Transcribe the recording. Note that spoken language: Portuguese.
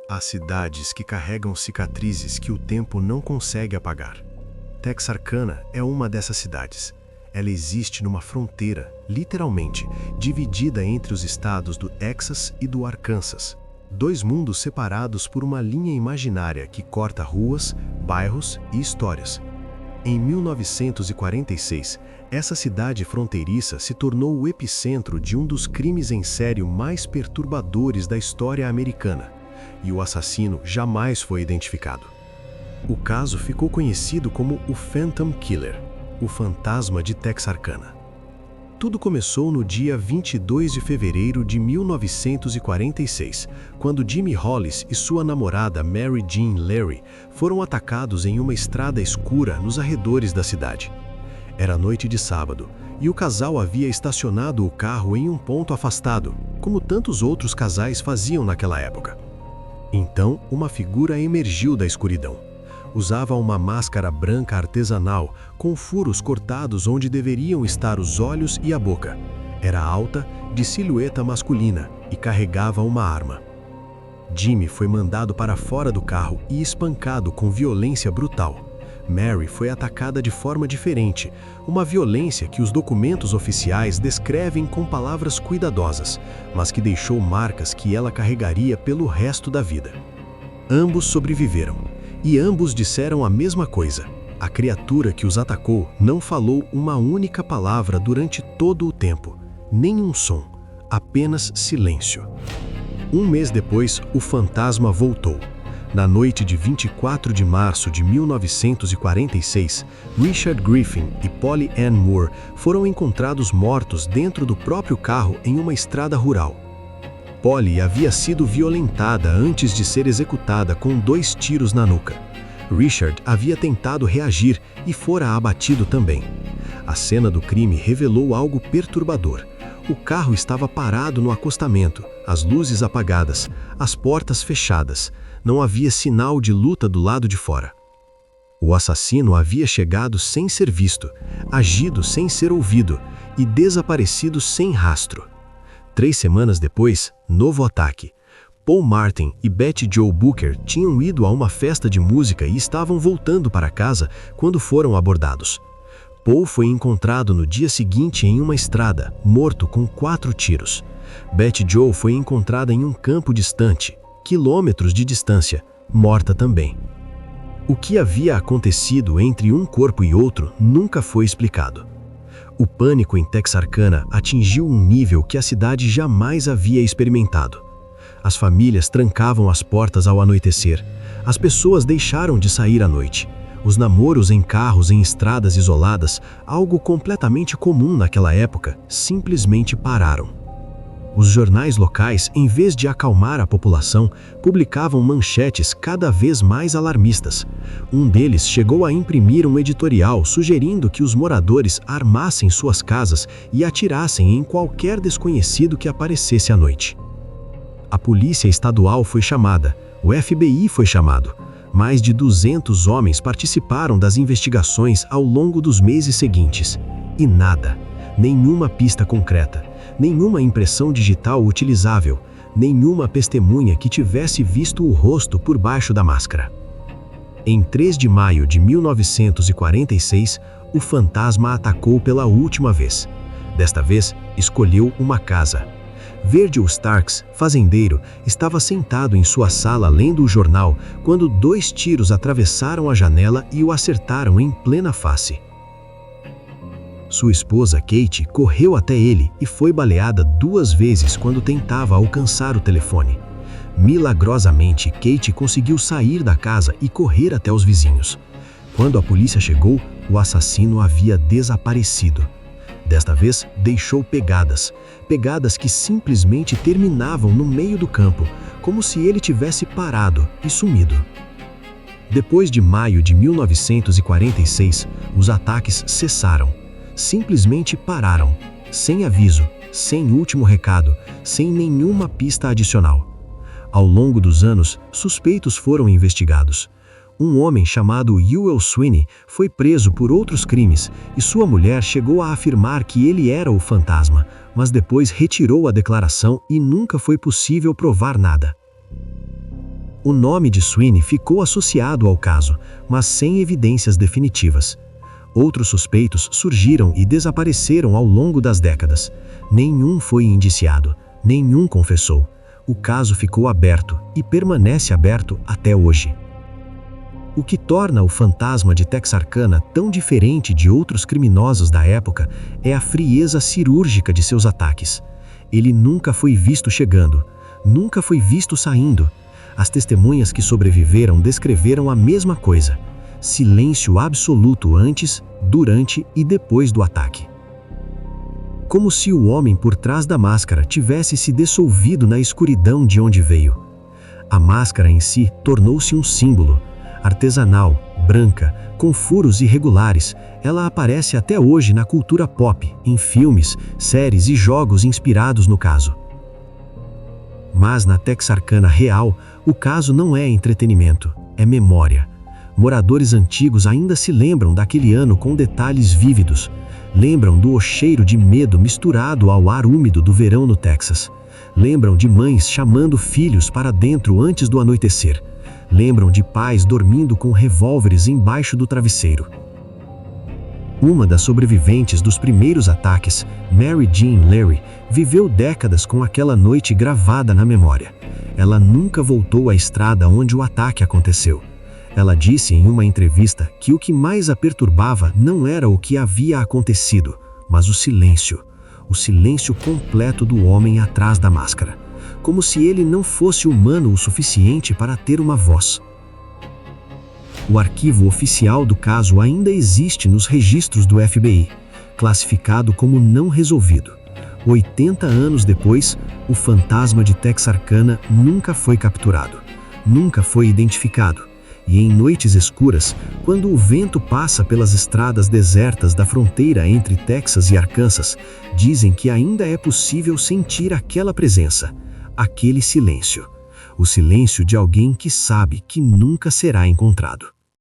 Há cidades que carregam cicatrizes que o tempo não consegue apagar. Texarkana é uma dessas cidades. Ela existe numa fronteira, literalmente, dividida entre os estados do Texas e do Arkansas. Dois mundos separados por uma linha imaginária que corta ruas, bairros e histórias. Em 1946, essa cidade fronteiriça se tornou o epicentro de um dos crimes em série mais perturbadores da história americana, e o assassino jamais foi identificado. O caso ficou conhecido como o Phantom Killer, o fantasma de Texarkana. Tudo começou no dia 22 de fevereiro de 1946, quando Jimmy Hollis e sua namorada Mary Jean Larry foram atacados em uma estrada escura nos arredores da cidade. Era noite de sábado, e o casal havia estacionado o carro em um ponto afastado, como tantos outros casais faziam naquela época. Então, uma figura emergiu da escuridão. Usava uma máscara branca artesanal, com furos cortados onde deveriam estar os olhos e a boca. Era alta, de silhueta masculina e carregava uma arma. Jimmy foi mandado para fora do carro e espancado com violência brutal. Mary foi atacada de forma diferente, uma violência que os documentos oficiais descrevem com palavras cuidadosas, mas que deixou marcas que ela carregaria pelo resto da vida. Ambos sobreviveram, e ambos disseram a mesma coisa. A criatura que os atacou não falou uma única palavra durante todo o tempo, nem um som, apenas silêncio. Um mês depois, o fantasma voltou. Na noite de 24 de março de 1946, Richard Griffin e Polly Ann Moore foram encontrados mortos dentro do próprio carro em uma estrada rural. Polly havia sido violentada antes de ser executada com 2 tiros na nuca. Richard havia tentado reagir e fora abatido também. A cena do crime revelou algo perturbador. O carro estava parado no acostamento, as luzes apagadas, as portas fechadas. Não havia sinal de luta do lado de fora. O assassino havia chegado sem ser visto, agido sem ser ouvido e desaparecido sem rastro. 3 semanas depois, novo ataque. Paul Martin e Betty Jo Booker tinham ido a uma festa de música e estavam voltando para casa quando foram abordados. Paul foi encontrado no dia seguinte em uma estrada, morto com 4 tiros. Betty Jo foi encontrada em um campo distante, quilômetros de distância, morta também. O que havia acontecido entre um corpo e outro nunca foi explicado. O pânico em Texarkana atingiu um nível que a cidade jamais havia experimentado. As famílias trancavam as portas ao anoitecer. As pessoas deixaram de sair à noite. Os namoros em carros em estradas isoladas, algo completamente comum naquela época, simplesmente pararam. Os jornais locais, em vez de acalmar a população, publicavam manchetes cada vez mais alarmistas. Um deles chegou a imprimir um editorial sugerindo que os moradores armassem suas casas e atirassem em qualquer desconhecido que aparecesse à noite. A polícia estadual foi chamada, o FBI foi chamado. Mais de 200 homens participaram das investigações ao longo dos meses seguintes. E nada, nenhuma pista concreta. Nenhuma impressão digital utilizável, nenhuma testemunha que tivesse visto o rosto por baixo da máscara. Em 3 de maio de 1946, o fantasma atacou pela última vez. Desta vez, escolheu uma casa. Virgil Starks, fazendeiro, estava sentado em sua sala lendo o jornal quando 2 tiros atravessaram a janela e o acertaram em plena face. Sua esposa, Kate, correu até ele e foi baleada 2 vezes quando tentava alcançar o telefone. Milagrosamente, Kate conseguiu sair da casa e correr até os vizinhos. Quando a polícia chegou, o assassino havia desaparecido. Desta vez, deixou pegadas que simplesmente terminavam no meio do campo, como se ele tivesse parado e sumido. Depois de maio de 1946, os ataques cessaram. Simplesmente pararam, sem aviso, sem último recado, sem nenhuma pista adicional. Ao longo dos anos, suspeitos foram investigados. Um homem chamado Ewell Sweeney foi preso por outros crimes e sua mulher chegou a afirmar que ele era o fantasma, mas depois retirou a declaração e nunca foi possível provar nada. O nome de Sweeney ficou associado ao caso, mas sem evidências definitivas. Outros suspeitos surgiram e desapareceram ao longo das décadas. Nenhum foi indiciado, nenhum confessou. O caso ficou aberto e permanece aberto até hoje. O que torna o fantasma de Texarkana tão diferente de outros criminosos da época é a frieza cirúrgica de seus ataques. Ele nunca foi visto chegando, nunca foi visto saindo. As testemunhas que sobreviveram descreveram a mesma coisa: silêncio absoluto antes, durante e depois do ataque. Como se o homem por trás da máscara tivesse se dissolvido na escuridão de onde veio. A máscara em si tornou-se um símbolo. Artesanal, branca, com furos irregulares, ela aparece até hoje na cultura pop, em filmes, séries e jogos inspirados no caso. Mas na Texarkana real, o caso não é entretenimento, é memória. Moradores antigos ainda se lembram daquele ano com detalhes vívidos. Lembram do cheiro de medo misturado ao ar úmido do verão no Texas. Lembram de mães chamando filhos para dentro antes do anoitecer. Lembram de pais dormindo com revólveres embaixo do travesseiro. Uma das sobreviventes dos primeiros ataques, Mary Jean Larry, viveu décadas com aquela noite gravada na memória. Ela nunca voltou à estrada onde o ataque aconteceu. Ela disse em uma entrevista que o que mais a perturbava não era o que havia acontecido, mas o silêncio completo do homem atrás da máscara, como se ele não fosse humano o suficiente para ter uma voz. O arquivo oficial do caso ainda existe nos registros do FBI, classificado como não resolvido. 80 anos depois, o fantasma de Texarkana nunca foi capturado, nunca foi identificado. E em noites escuras, quando o vento passa pelas estradas desertas da fronteira entre Texas e Arkansas, dizem que ainda é possível sentir aquela presença, aquele silêncio. O silêncio de alguém que sabe que nunca será encontrado.